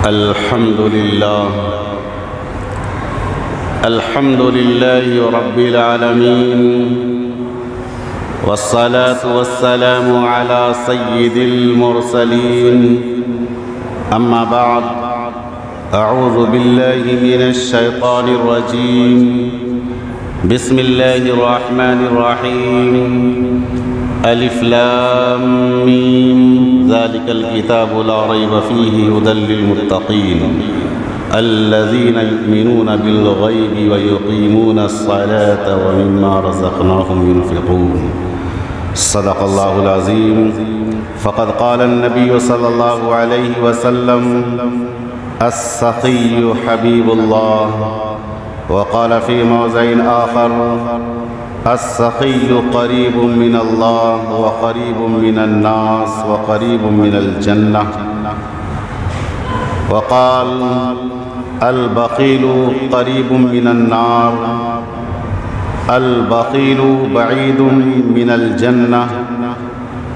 الحمد لله رب العالمين، والصلاة والسلام على سيد المرسلين. أما بعد، أعوذ بالله من الشيطان الرجيم. بسم الله الرحمن الرحيم. ألف لام ميم، ذلك الكتاب لا ريب فيه هدى للمتقين الذين يؤمنون بالغيب ويقيمون الصلاة ومما رزقناهم ينفقون. صدق الله العظيم. فقد قال النبي صلى الله عليه وسلم: السخي حبيب الله. وقال في موضع آخر: السخي قريب من الله وقريب من الناس وقريب من الجنة. وقال: البخيل قريب من النار، البخيل بعيد من الجنة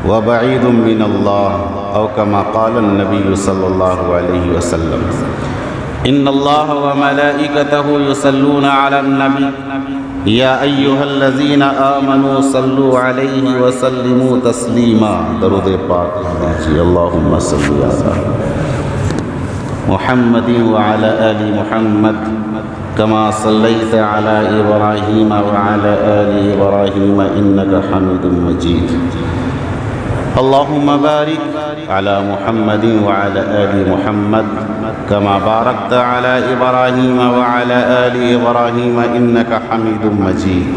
وبعيد من الله، أو كما قال النبي صلى الله عليه وسلم. إن الله وملائكته يصلون على النبي يا أيها الذين آمنوا صلوا عليه وسلموا تسليما. درود پاک اللهم صل على محمد وعلى آل محمد كما صليت على إبراهيم وعلى آل إبراهيم إنك حميد مجيد. اللهم بارك على محمد وعلى آل محمد كما باركت على إبراهيم وعلى آل إبراهيم إنك حميد مجيد.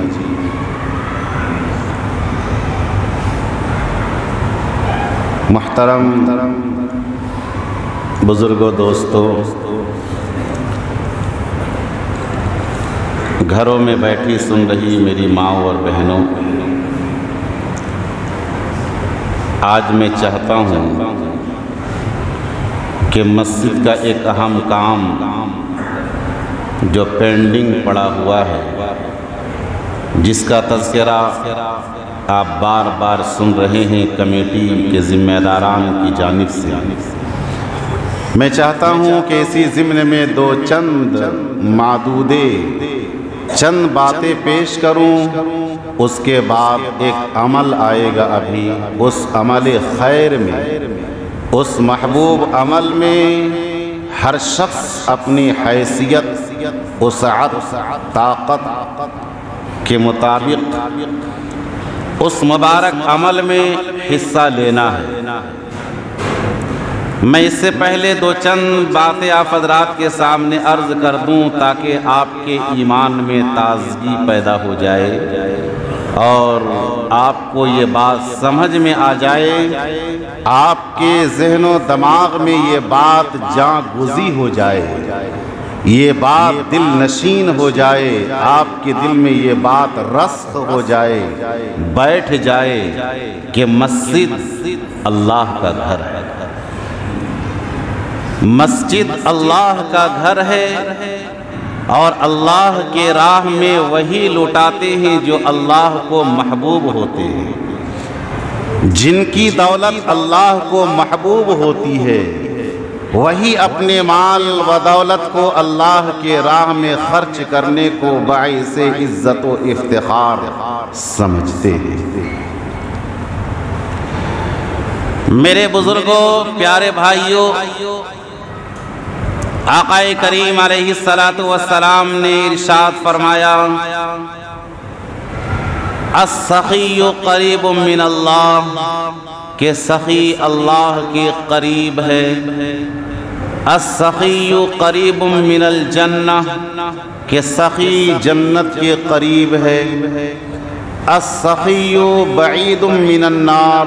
محترم بزرگوں، دوستو، گھروں میں بیٹھی سن رہی میری ماں اور بہنوں، آج میں چاہتا ہوں کہ مسجد کا ایک اہم کام جو پینڈنگ پڑا ہوا ہے، جس کا تذکرہ آپ بار بار سن رہے ہیں کمیٹی کے ذمہ داران کی جانب سے، میں چاہتا ہوں کہ اسی ضمن میں دو چند باتیں پیش کروں. اس کے بعد ایک عمل آئے گا، ابھی اس عمل خیر میں، اس محبوب عمل میں ہر شخص اپنی حیثیت، وسعت، طاقت کے مطابق اس مبارک عمل میں حصہ لینا ہے. میں اس سے پہلے دو چند باتیں آپ حضرات کے سامنے عرض کر دوں تاکہ آپ کے ایمان میں تازگی پیدا ہو جائے اور آپ کو یہ بات سمجھ میں آ جائے، آپ کے ذہن و دماغ میں یہ بات جاں گزی ہو جائے، یہ بات دل نشین ہو جائے، آپ کے دل میں یہ بات رسخ ہو جائے، بیٹھ جائے کہ مسجد اللہ کا گھر ہے، مسجد اللہ کا گھر ہے، اور اللہ کے راہ میں وہی لوٹاتے ہیں جو اللہ کو محبوب ہوتے ہیں. جن کی دولت اللہ کو محبوب ہوتی ہے وہی اپنے مال و دولت کو اللہ کے راہ میں خرچ کرنے کو باعث عزت و افتخار سمجھتے ہیں. میرے بزرگوں، پیارے بھائیوں، آقا کریم علیہ السلام نے ارشاد فرمایا: السخی قریب من اللہ، کہ سخی اللہ کے قریب ہے. السخی قریب من الجنہ، کہ سخی جنت کے قریب ہے. السخی بعید من النار،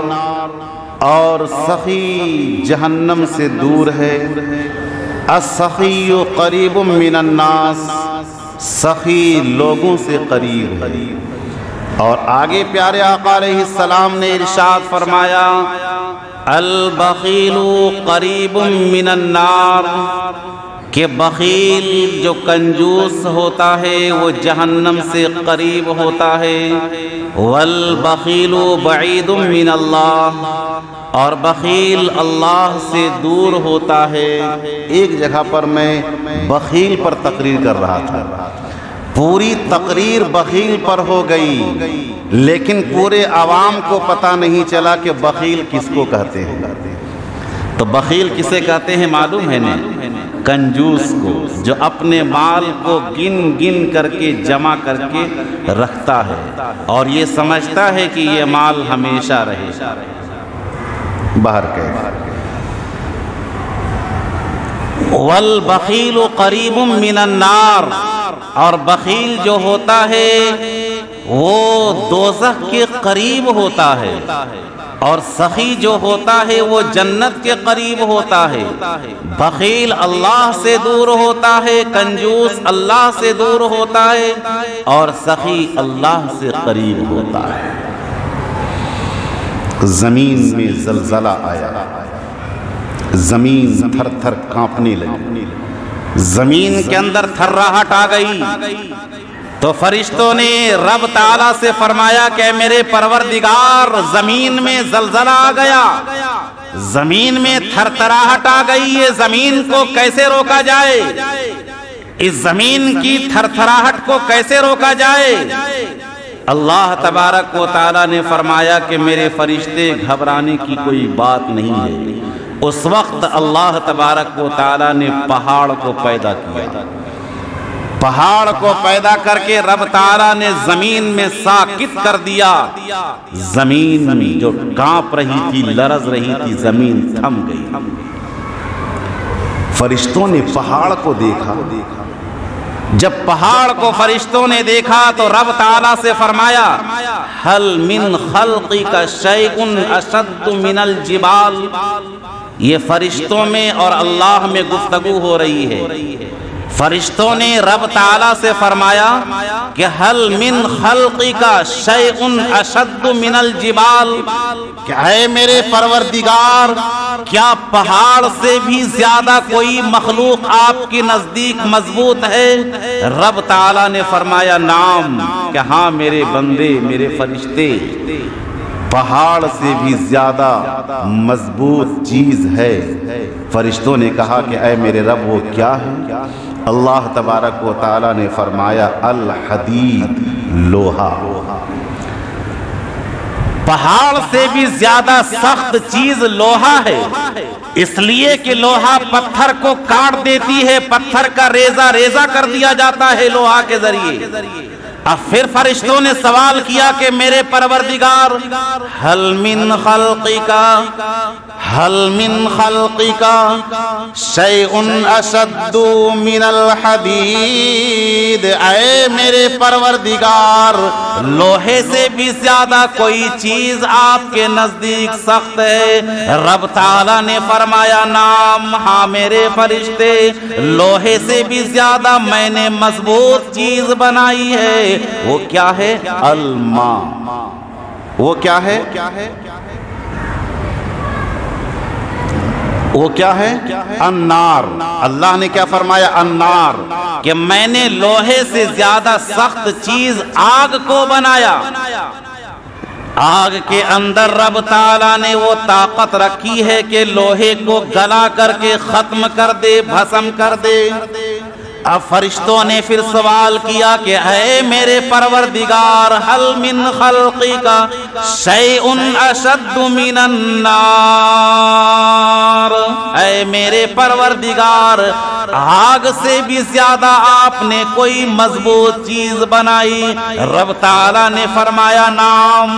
اور سخی جہنم سے دور ہے. السخی قریب من الناس، سخی لوگوں سے قریب ہے. اور آگے پیارے آقا علیہ السلام نے ارشاد فرمایا: البخیل قریب من النار، کہ بخیل جو کنجوس ہوتا ہے وہ جہنم سے قریب ہوتا ہے. والبخیل بعید من اللہ، اور بخیل اللہ سے دور ہوتا ہے۔ ایک جگہ پر میں بخیل پر تقریر کر رہا تھا، پوری تقریر بخیل پر ہو گئی، لیکن پورے عوام کو پتہ نہیں چلا کہ بخیل کس کو کہتے ہیں۔ تو بخیل کسے کہتے ہیں معلوم ہے نا؟ کنجوس کو، جو اپنے مال کو گن گن کر کے جمع کر کے رکھتا ہے اور یہ سمجھتا ہے کہ یہ مال ہمیشہ رہے باہر کے۔ والبخیل قریب من النار، اور بخیل جو ہوتا ہے وہ دوزخ کے قریب ہوتا ہے، اور سخی جو ہوتا ہے وہ جنت کے قریب ہوتا ہے۔ بخیل اللہ سے دور ہوتا ہے، کنجوس اللہ سے دور ہوتا ہے، اور سخی اللہ سے قریب ہوتا ہے۔ زمین میں زلزلہ آیا، زمین تھر تھر کانپنے لگی، زمین کے اندر تھرراہٹ آ گئی، تو فرشتوں نے رب تعالیٰ سے فرمایا کہ میرے پروردگار زمین میں زلزلہ آ گیا، زمین میں تھرتھراہٹ آ گئی، یہ زمین کو کیسے روکا جائے؟ اس زمین کی تھرتھراہٹ کو کیسے روکا جائے؟ اللہ تبارک و تعالیٰ نے فرمایا کہ میرے فرشتے گھبرانے کی کوئی بات نہیں ہے۔ اس وقت اللہ تبارک و تعالیٰ نے پہاڑ کو پیدا کیا، پہاڑ کو پیدا کر کے رب تعالیٰ نے زمین میں ساکت کر دیا، زمین جو کانپ رہی تھی، لرز رہی تھی، زمین تھم گئی۔ فرشتوں نے پہاڑ کو دیکھا، جب پہاڑ کو فرشتوں نے دیکھا تو رب تعالیٰ سے فرمایا ہل من خلقک شیء اشد من الجبال۔ یہ فرشتوں میں اور اللہ میں گفتگو ہو رہی ہے۔ فرشتوں نے رب تعالیٰ سے فرمایا کہ حل من خلقک شیء اشد من الجبال، کہ اے میرے پروردگار کیا پہاڑ سے بھی زیادہ کوئی مخلوق آپ کے نزدیک مضبوط ہے؟ رب تعالیٰ نے فرمایا نعم، کہ ہاں میرے بندے، میرے فرشتے، پہاڑ سے بھی زیادہ مضبوط چیز ہے۔ فرشتوں نے کہا کہ اے میرے رب وہ کیا ہے؟ اللہ تبارک و تعالیٰ نے فرمایا الحدید، لوہا۔ پہاڑ سے بھی زیادہ سخت چیز لوہا ہے، اس لیے کہ لوہا پتھر کو کاٹ دیتی ہے، پتھر کا ریزہ ریزہ کر دیا جاتا ہے لوہا کے ذریعے۔ اب پھر فرشتوں نے سوال کیا کہ میرے پروردگار حل من خلقک، حل من خلقک شیء اشد من الحدید، اے میرے پروردگار لوہے سے بھی زیادہ کوئی چیز آپ کے نزدیک سخت ہے؟ رب تعالیٰ نے فرمایا نعم، ہاں میرے فرشتے، لوہے سے بھی زیادہ میں نے مضبوط چیز بنائی ہے۔ وہ کیا ہے؟ الماء۔ وہ کیا ہے؟ وہ کیا ہے؟ النار۔ اللہ نے کیا فرمایا؟ النار، کہ میں نے لوہے سے زیادہ سخت چیز آگ کو بنایا۔ آگ کے اندر رب تعالیٰ نے وہ طاقت رکھی ہے کہ لوہے کو گلا کر کے ختم کر دے، بھسم کر دے۔ اب فرشتوں نے پھر سوال کیا کہ اے میرے پروردگار حل من خلقک شیء اشد من النار، اے میرے پروردگار آگ سے بھی زیادہ آپ نے کوئی مضبوط چیز بنائی؟ رب تعالیٰ نے فرمایا نعم،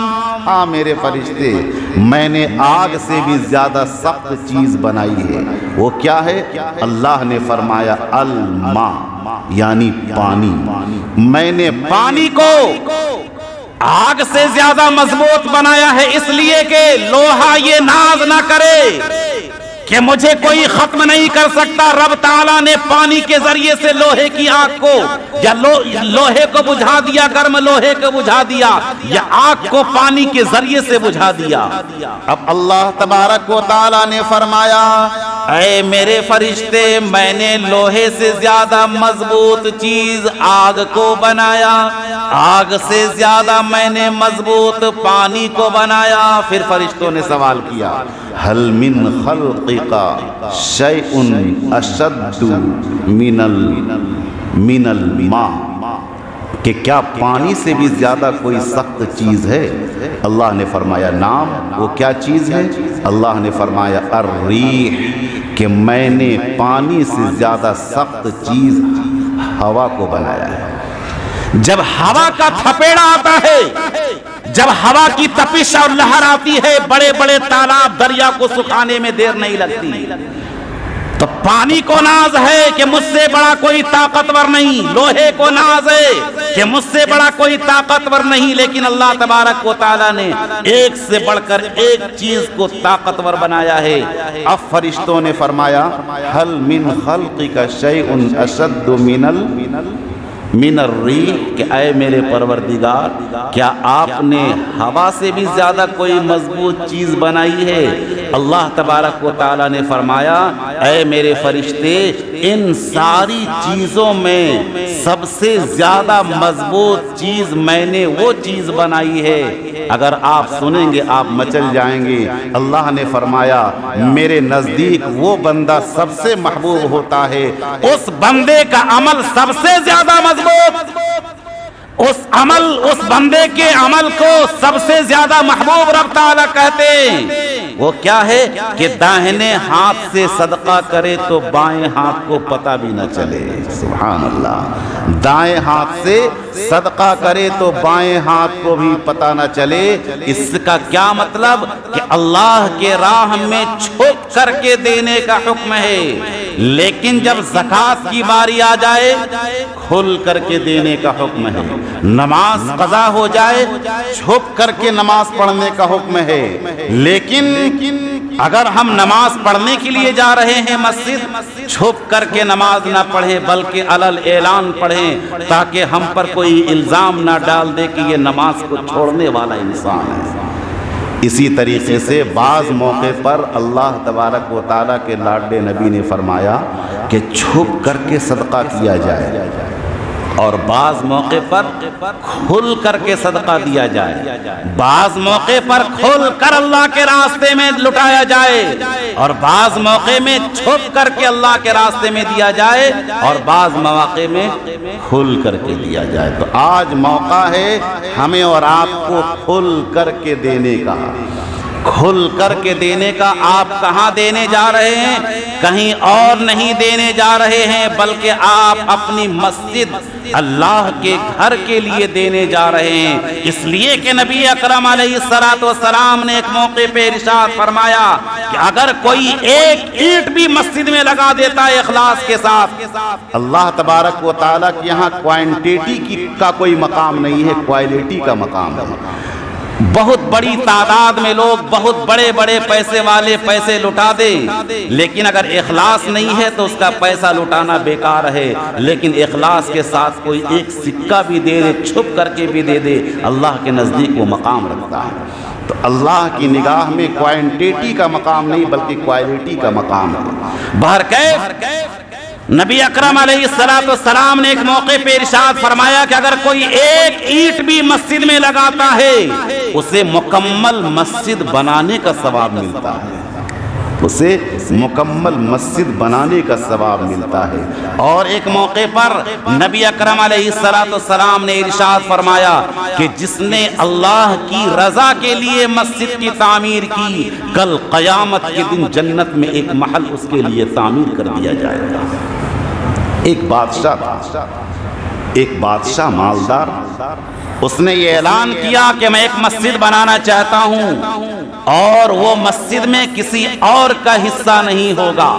ہاں میرے فرشتے، میں نے آگ سے بھی زیادہ سخت چیز بنائی ہے۔ وہ کیا ہے؟ اللہ نے فرمایا الماء، یعنی پانی۔ میں نے پانی کو آگ سے زیادہ مضبوط بنایا ہے، اس لیے کہ لوہا یہ ناز نہ کرے کہ مجھے کوئی ختم نہیں کر سکتا۔ رب تعالیٰ نے پانی کے ذریعے سے لوہے کی آگ کو، یا لوہے کو بجھا دیا، گرم لوہے کو بجھا دیا، یا آگ کو پانی کے ذریعے سے بجھا دیا۔ اب اللہ تبارک و تعالیٰ نے فرمایا اے میرے فرشتے میں نے لوہے سے زیادہ مضبوط چیز آگ کو بنایا، آگ سے زیادہ میں نے مضبوط پانی کو بنایا۔ پھر فرشتوں نے سوال کیا هل من خلقک شیء اشد من الماء، کہ کیا پانی سے بھی زیادہ کوئی سخت چیز ہے؟ اللہ نے فرمایا نعم، وہ کیا چیز ہے؟ اللہ نے فرمایا الریح، کہ میں نے پانی سے زیادہ سخت چیز ہوا کو بنایا ہے۔ جب ہوا کا تھپیڑا آتا ہے، جب ہوا کی تپش اور لہر آتی ہے، بڑے بڑے تالاب دریا کو سکھانے میں دیر نہیں لگتی۔ تو پانی کو ناز ہے کہ مجھ سے بڑا کوئی طاقتور نہیں، لوہے کو ناز ہے کہ مجھ سے بڑا کوئی طاقتور نہیں، لیکن اللہ تبارک و تعالیٰ نے ایک سے بڑھ کر ایک چیز کو طاقتور بنایا ہے۔ اب فرشتوں نے فرمایا هل من خلقک شیء اشد من الریح، کہ اے میرے پروردگار کیا آپ نے ہوا سے بھی زیادہ کوئی مضبوط چیز بنائی ہے؟ اللہ تبارک و تعالیٰ نے فرمایا اے میرے فرشتے، ان ساری چیزوں میں سب سے زیادہ مضبوط چیز میں نے وہ چیز بنائی ہے۔ اگر آپ سنیں گے آپ مچل جائیں گے۔ اللہ نے فرمایا میرے نزدیک وہ بندہ سب سے محبوب ہوتا ہے اس بندے کا عمل سب سے زیادہ مضبوط، اس بندے کے عمل کو سب سے زیادہ محبوب رب تعالیٰ کہتے ہیں۔ وہ کیا ہے کہ داہنے ہاتھ سے صدقہ کرے تو بائیں ہاتھ کو پتہ بھی نہ چلے۔ سبحان اللہ، دائیں ہاتھ سے صدقہ کرے تو بائیں ہاتھ کو بھی پتہ نہ چلے۔ اس کا کیا مطلب کہ اللہ کے راہ میں چھپ کر کے دینے کا حکم ہے، لیکن جب زکوٰۃ کی باری آ جائے کھل کر کے دینے کا حکم ہے۔ نماز قضا ہو جائے چھپ کر کے نماز پڑھنے کا حکم ہے، لیکن اگر ہم نماز پڑھنے کے لیے جا رہے ہیں مسجد، چھپ کر کے نماز نہ پڑھیں بلکہ علل اعلان پڑھیں، تاکہ ہم پر کوئی الزام نہ ڈال دے کہ یہ نماز کو چھوڑنے والا انسان ہے۔ اسی طریقے سے بعض موقع پر اللہ تبارک و تعالیٰ کے لاڈلے نبی نے فرمایا کہ چھپ کر کے صدقہ کیا جائے، اور بعض موقع پر کھل کر کے صدقہ دیا جائے، بعض موقع پر کھل کر اللہ کے راستے میں لٹایا جائے، اور بعض موقع میں چھپ کر کے اللہ کے راستے میں دیا جائے، اور بعض مواقع میں کھل کر کے دیا جائے۔ تو آج موقع ہے ہمیں اور آپ کو کھل کر کے دینے کا، کھل کر کے دینے کا۔ آپ کہاں دینے جا رہے ہیں؟ کہیں اور نہیں دینے جا رہے ہیں، بلکہ آپ اپنی مسجد اللہ کے گھر کے لیے دینے جا رہے ہیں۔ اس لیے کہ نبی اکرم علیہ السلام نے ایک موقع پہ ارشاد فرمایا کہ اگر کوئی ایک اینٹ بھی مسجد میں لگا دیتا ہے اخلاص کے ساتھ، اللہ تبارک و تعالیٰ کے یہاں کوانٹیٹی کا کوئی مقام نہیں ہے، کوالٹی کا مقام ہے۔ بہت بڑی تعداد میں لوگ بہت بڑے بڑے پیسے والے پیسے لٹا دیں، لیکن اگر اخلاص نہیں ہے تو اس کا پیسہ لٹانا بیکار ہے۔ لیکن اخلاص کے ساتھ کوئی ایک سکہ بھی دے دے، چھپ کر کے بھی دے دے، اللہ کے نزدیک وہ مقام رکھتا ہے۔ تو اللہ کی نگاہ میں کوانٹیٹی کا مقام نہیں بلکہ کوالٹی کا مقام ہے۔ بہرکیف نبی اکرم علیہ السلام نے ایک موقع پہ ارشاد فرمایا کہ اگر کوئی ایک اینٹ بھی مسجد میں لگاتا ہے اسے مکمل مسجد بنانے کا ثواب ملتا ہے، اسے مکمل مسجد بنانے کا ثواب ملتا ہے۔ اور ایک موقع پر نبی اکرم علیہ السلام نے ارشاد فرمایا کہ جس نے اللہ کی رضا کے لیے مسجد کی تعمیر کی، کل قیامت کے دن جنت میں ایک محل اس کے لیے تعمیر کر دیا جائے گا۔ ایک بادشاہ تھا، ایک بادشاہ مالدار، اس نے یہ اعلان کیا کہ میں ایک مسجد بنانا چاہتا ہوں، اور وہ مسجد میں کسی اور کا حصہ نہیں ہوگا۔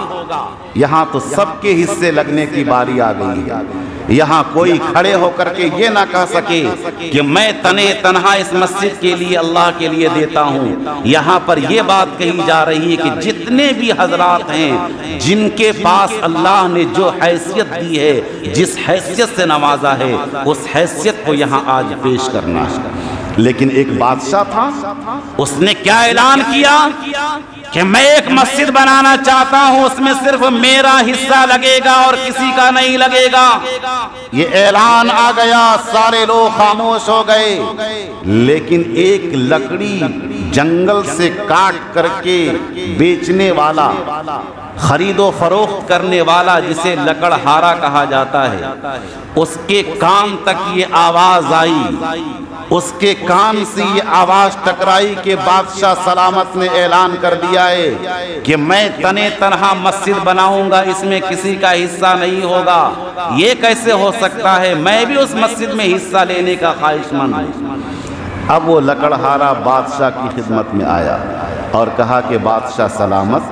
یہاں تو سب کے حصے لگنے کی باری آ گئی ہے۔ یہاں کوئی کھڑے ہو کر کے یہ نہ کہہ سکے کہ میں تنے تنہا اس مسجد کے لیے اللہ کے لیے دیتا ہوں۔ یہاں پر یہ بات کہی جا رہی ہے کہ جتنے بھی حضرات ہیں جن کے پاس اللہ نے جو حیثیت دی ہے، جس حیثیت سے نوازا ہے، اس حیثیت کو یہاں آج پیش کرنا ہے۔ لیکن ایک بادشاہ تھا، اس نے کیا اعلان کیا کہ میں ایک مسجد بنانا چاہتا ہوں، اس میں صرف میرا حصہ لگے گا اور کسی کا نہیں لگے گا۔ یہ اعلان آ گیا، سارے لوگ خاموش ہو گئے۔ لیکن ایک لکڑی جنگل سے کاٹ کر کے بیچنے والا، خرید و فروخت کرنے والا، جسے لکڑہارا کہا جاتا ہے، اس کے کان تک یہ آواز آئی، اس کے کان سے یہ آواز ٹکرائی کہ بادشاہ سلامت نے اعلان کر دیا ہے کہ میں تنے تنہا مسجد بناؤں گا، اس میں کسی کا حصہ نہیں ہوگا۔ یہ کیسے ہو سکتا ہے؟ میں بھی اس مسجد میں حصہ لینے کا خواہش مند ہوں۔ اب وہ لکڑہارا بادشاہ کی خدمت میں آیا اور کہا کہ بادشاہ سلامت،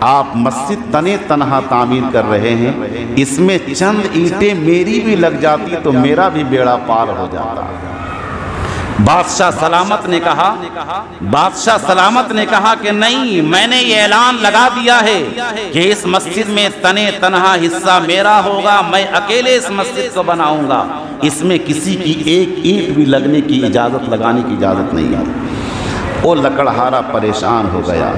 آپ مسجد تنے تنہا تعمیر کر رہے ہیں، اس میں چند اینٹیں میری بھی لگ جاتی تو میرا بھی بیڑا پار ہو جاتا۔ بادشاہ سلامت نے کہا کہ نہیں، میں نے یہ اعلان لگا دیا ہے کہ اس مسجد میں تنے تنہا حصہ میرا ہوگا، میں اکیلے اس مسجد کو بناؤں گا، اس میں کسی کی ایک اینٹ بھی لگانے کی اجازت نہیں ہے۔ وہ لکڑہارا پریشان ہو گیا،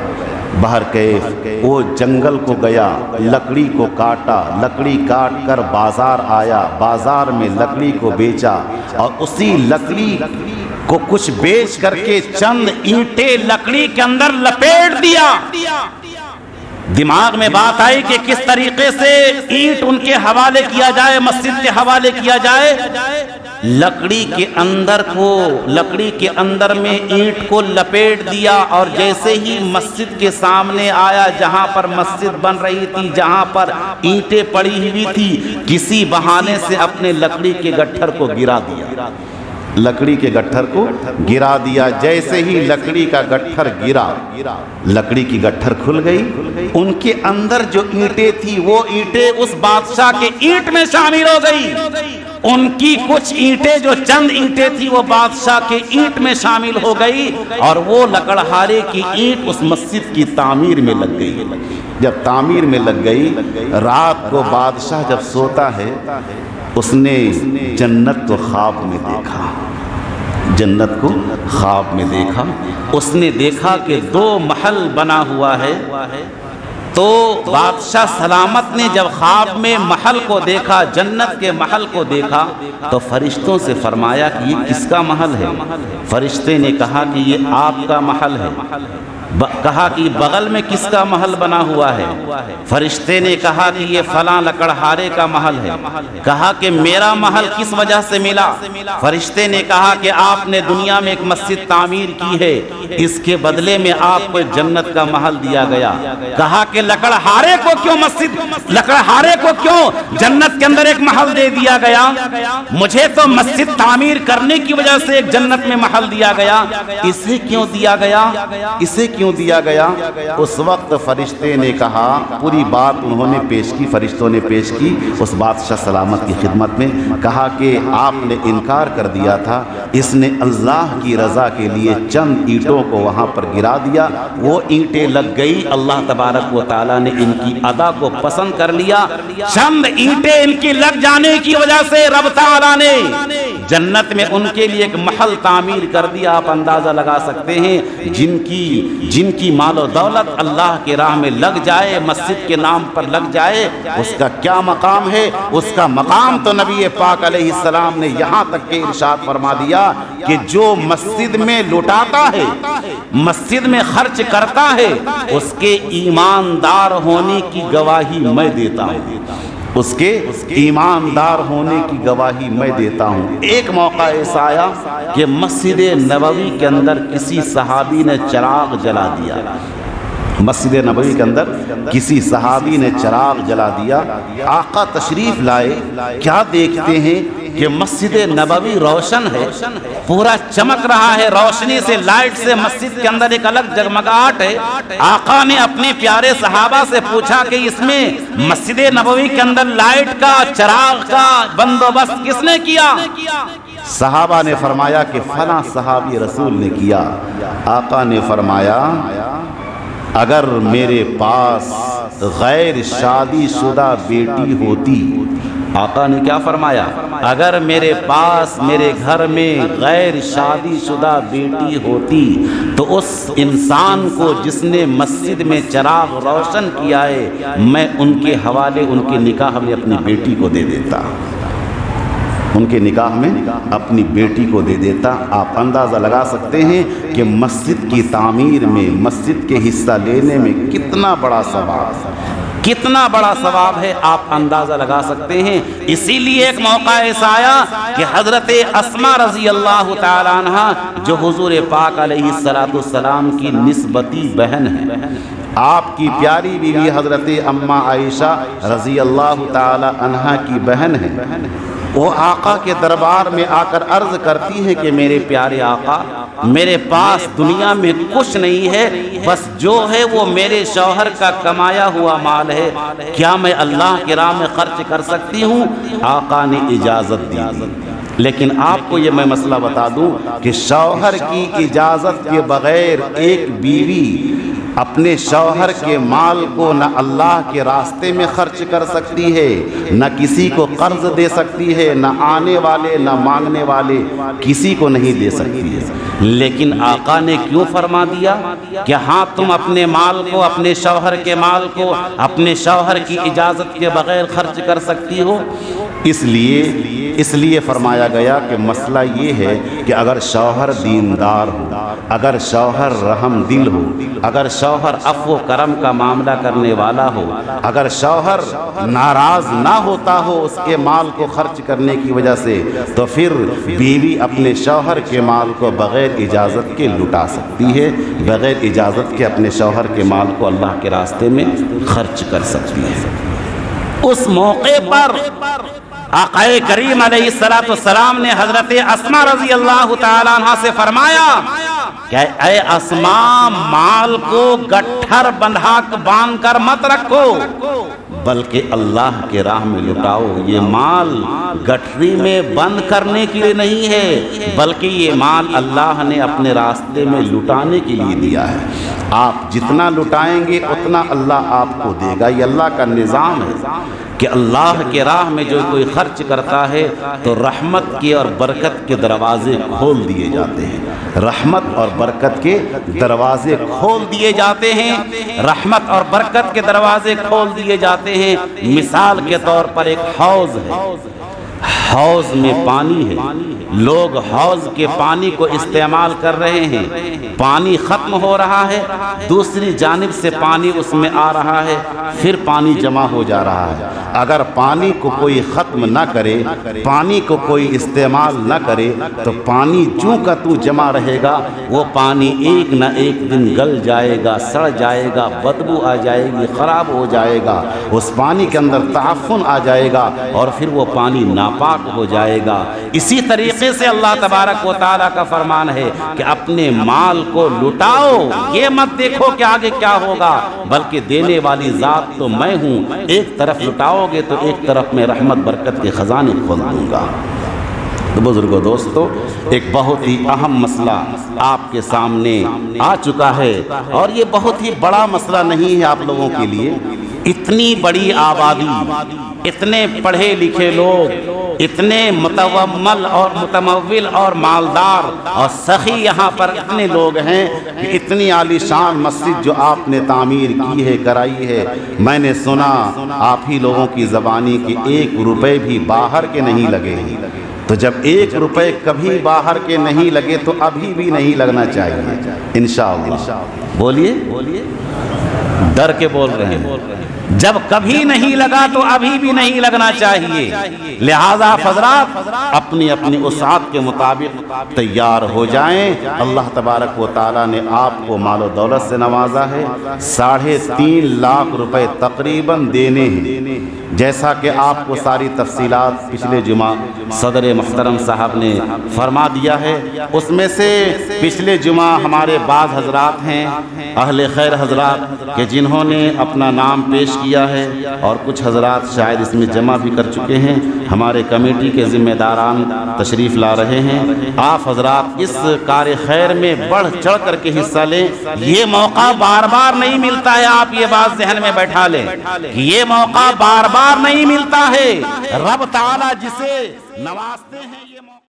بہرکیف وہ جنگل کو گیا، لکڑی کو کاٹا، لکڑی کاٹ کر بازار آیا، بازار میں لکڑی کو بیچا اور اسی لکڑی کو کچھ بیچ کر کے چند اینٹیں لکڑی کے اندر لپیٹ دیا۔ دماغ میں بات آئی کہ کس طریقے سے اینٹ ان کے حوالے کیا جائے، مسجد کے حوالے کیا جائے۔ لکڑی کے اندر میں اینٹ کو لپیٹ دیا اور جیسے ہی مسجد کے سامنے آیا، جہاں پر مسجد بن رہی تھی، جہاں پر اینٹیں پڑی ہوئی تھی، کسی بہانے سے اپنے لکڑی کے گٹھر کو گرا دیا۔ جیسے ہی لکڑی کا گٹھر گرا، لکڑی کی گٹھر کھل گئی، ان کے اندر جو اینٹیں تھی وہ اینٹیں اس بادشاہ کے اینٹ میں شامل ہو گئی۔ ان کی کچھ اینٹیں، جو چند اینٹیں تھی، وہ بادشاہ کے اینٹ میں شامل ہو گئی اور وہ لکڑہارے کی اینٹ اس مسجد کی تعمیر میں لگ گئی۔ جب تعمیر میں لگ گئی، رات کو بادشاہ جب سوتا ہے، اس نے جنت کو خواب میں دیکھا، اس نے دیکھا کہ 2 محل بنا ہوا ہے۔ تو بادشاہ سلامت نے جب خواب میں محل کو دیکھا، جنت کے محل کو دیکھا، تو فرشتوں سے فرمایا کہ یہ کس کا محل ہے؟ فرشتے نے کہا کہ یہ آپ کا محل ہے۔ کہا کہ بغل میں کس کا محل بنا ہوا ہے؟ فرشتے نے کہا کہ یہ فلاں لکڑہارے کا محل ہے۔ کہا کہ میرا محل کس وجہ سے ملا؟ فرشتے نے کہا کہ آپ نے دنیا میں ایک مسجد تعمیر کی ہے، اس کے بدلے میں آپ کو جنت کا محل دیا گیا۔ کہا کہ لکڑہارے کو کیوں جنت کے اندر ایک محل دے دیا گیا؟ مجھے تو مسجد تعمیر کرنے کی وجہ سے ایک جنت میں محل دیا گیا، اسے کیوں دیا گیا؟ اس وقت فرشتے نے کہا، پوری بات انہوں نے پیش کی، فرشتوں نے پیش کی اس بادشاہ سلامت کی خدمت میں، کہا کہ آپ نے انکار کر دیا تھا، اس نے اللہ کی رضا کے لیے چند اینٹوں کو وہاں پر گرا دیا، وہ اینٹیں لگ گئی، اللہ تبارک و تعالیٰ نے ان کی ادا کو پسند کر لیا۔ چند اینٹیں ان کی لگ جانے کی وجہ سے رب تعالیٰ نے جنت میں ان کے لیے ایک محل تعمیر کر دیا۔ آپ اندازہ لگا سکتے ہیں جن کی مال و دولت اللہ کے راہ میں لگ جائے، مسجد کے نام پر لگ جائے، اس کا کیا مقام ہے؟ اس کا مقام تو نبی پاک علیہ السلام نے یہاں تک کہ ارشاد فرما دیا کہ جو مسجد میں لٹاتا ہے، مسجد میں خرچ کرتا ہے، اس کے ایماندار ہونے کی گواہی میں دیتا ہوں، اس کے ایماندار ہونے کی گواہی میں دیتا ہوں۔ ایک موقع ایسا آیا کہ مسجد نبوی کے اندر کسی صحابی نے چراغ جلا دیا، مسجد نبوی کے اندر کسی صحابی نے چراغ جلا دیا۔ آقا تشریف لائے، کیا دیکھتے ہیں کہ مسجد نبوی روشن ہے، پورا چمک رہا ہے، روشنی سے، لائٹ سے مسجد کے اندر ایک الگ جگمگاہٹ ہے۔ آقا نے اپنے پیارے صحابہ سے پوچھا کہ اس میں مسجد نبوی کے اندر لائٹ کا، چراغ کا بندوبست کس نے کیا؟ صحابہ نے فرمایا کہ فلاں صحابی رسول نے کیا۔ آقا نے فرمایا اگر میرے پاس غیر شادی شدہ بیٹی ہوتی آقا نے کیا فرمایا؟ اگر میرے پاس میرے گھر میں غیر شادی شدہ بیٹی ہوتی تو اس انسان کو جس نے مسجد میں چراغ روشن کیا ہے میں ان کے حوالے ان کے نکاح میں اپنی بیٹی کو دے دیتا، ان کے نکاح میں اپنی بیٹی کو دے دیتا۔ آپ اندازہ لگا سکتے ہیں کہ مسجد کی تعمیر میں، مسجد کے حصہ لینے میں کتنا بڑا ثواب، کتنا بڑا ثواب ہے، آپ اندازہ لگا سکتے ہیں۔ اسی لیے ایک موقع ایسا آیا کہ حضرت اسماء رضی اللہ تعالیٰ عنہ جو حضور پاک علیہ السلام کی نسبتی بہن ہے، آپ کی پیاری بیوی حضرت اماں عائشہ رضی اللہ تعالیٰ عنہ کی بہن ہے، وہ آقا کے دربار میں آ کر عرض کرتی ہے کہ میرے پیارے آقا، میرے پاس دنیا میں کچھ نہیں ہے، بس جو ہے وہ میرے شوہر کا کمایا ہوا مال ہے، کیا میں اللہ کی راہ میں خرچ کر سکتی ہوں؟ آقا نے اجازت دی۔ لیکن آپ کو یہ میں مسئلہ بتا دوں کہ شوہر کی اجازت کے بغیر ایک بیوی اپنے شوہر کے مال کو نہ اللہ کے راستے میں خرچ کر سکتی ہے، نہ کسی کو قرض دے سکتی ہے، نہ آنے والے نہ مانگنے والے کسی کو نہیں دے سکتی ہے۔ لیکن آقا نے کیوں فرما دیا کہ ہاں تم اپنے مال کو، اپنے شوہر کے مال کو اپنے شوہر کی اجازت کے بغیر خرچ کر سکتی ہو؟ اس لیے فرمایا گیا کہ مسئلہ یہ ہے کہ اگر شوہر دیندار ہو، اگر شوہر رحم دل ہو، اگر شوہر عفو و کرم کا معاملہ کرنے والا ہو، اگر شوہر ناراض نہ ہوتا ہو اس کے مال کو خرچ کرنے کی وجہ سے، تو پھر بیوی اپنے شوہر کے مال کو بغیر اجازت کے لٹا سکتی ہے، بغیر اجازت کے اپنے شوہر کے مال کو اللہ کے راستے میں خرچ کر سکتی ہے۔ اس موقع پر آقا کریم علیہ السلام نے حضرت اسماء رضی اللہ تعالیٰ عنہ سے فرمایا کہ اے اسماء، مال کو گٹھر باندھ کر مت رکھو، بلکہ اللہ کے راہ میں لٹاؤ۔ یہ مال گٹھری میں بند کرنے کے لیے نہیں ہے، بلکہ یہ مال اللہ نے اپنے راستے میں لٹانے کے لیے دیا ہے۔ آپ جتنا لٹائیں گے اتنا اللہ آپ کو دے گا۔ یہ اللہ کا نظام ہے کہ اللہ کے راہ میں جو کوئی خرچ کرتا ہے تو رحمت کے اور برکت کے دروازے کھول دیے جاتے ہیں، رحمت اور برکت کے دروازے کھول دیے جاتے ہیں، رحمت اور برکت کے دروازے کھول دیے جاتے ہیں۔ مثال کے طور پر ایک حوض ہے، حوض میں پانی ہے، لوگ حوض کے پانی کو استعمال کر رہے ہیں، پانی ختم ہو رہا ہے، دوسری جانب سے پانی اس میں آ رہا ہے، پھر پانی جمع ہو جا رہا ہے۔ اگر پانی کو کوئی ختم نہ کرے، پانی کو کوئی استعمال نہ کرے تو پانی جو کا تو جمع رہے گا، وہ پانی ایک نہ ایک دن گل جائے گا، سڑ جائے گا، بدبو آ جائے گی، خراب ہو جائے گا، اس پانی کے اندر تعفن آ جائے گا اور پھر وہ پانی ناپاک ہو جائے گا۔ اسی طریقے سے اللہ تبارک و تعالیٰ کا فرمان ہے کہ اپنے مال کو لٹاؤ، یہ مت دیکھو کہ آگے کیا ہوگا، بلکہ دینے والی ذات تو میں ہوں، ایک طرف لٹاؤ گے تو ایک طرف میں رحمت برکت کے خزانے کھول دوں گا۔ تو بزرگو دوستو، ایک بہت ہی اہم مسئلہ آپ کے سامنے آ چکا ہے، اور یہ بہت ہی بڑا مسئلہ نہیں ہے آپ لوگوں کے لیے۔ اتنی بڑی آبادی، اتنے پڑھے لکھے لوگ، اتنے متومل اور متمول اور مالدار اور سخی یہاں پر اتنے لوگ ہیں کہ اتنی عالی شان مسجد جو آپ نے تعمیر کی ہے، کرائی ہے، میں نے سنا آپ ہی لوگوں کی زبانی کہ 1 روپے بھی باہر کے نہیں لگے ہیں۔ تو جب 1 روپے کبھی باہر کے نہیں لگے تو ابھی بھی نہیں لگنا چاہیے انشاءاللہ۔ بولیے، ڈر کے بول رہے ہیں، جب کبھی نہیں لگا تو ابھی بھی نہیں لگنا چاہیے۔ لہذا حضرات اپنی اپنی وسعت کے مطابق تیار ہو جائیں۔ اللہ تبارک و تعالیٰ نے آپ کو مال و دولت سے نوازا ہے، 3.5 لاکھ روپے تقریباً دینے ہیں، جیسا کہ آپ کو ساری تفصیلات پچھلے جمعہ صدر محترم صاحب نے فرما دیا ہے۔ اس میں سے پچھلے جمعہ ہمارے بعض حضرات ہیں، اہل خیر حضرات، کہ جنہوں نے اپنا نام پیش کیا ہے، اور کچھ حضرات شاید اس میں جمع بھی کر چکے ہیں۔ ہمارے کمیٹی کے ذمہ داران تشریف لا رہے ہیں۔ آپ حضرات اس کار خیر میں بڑھ چڑھ کر کے حصہ لیں۔ یہ موقع بار بار نہیں ملتا ہے، آپ یہ بات ذہن میں بیٹھا لیں کہ یہ موقع بار بار نہیں ملتا ہے۔ رب تعالی جسے نوازتے ہیں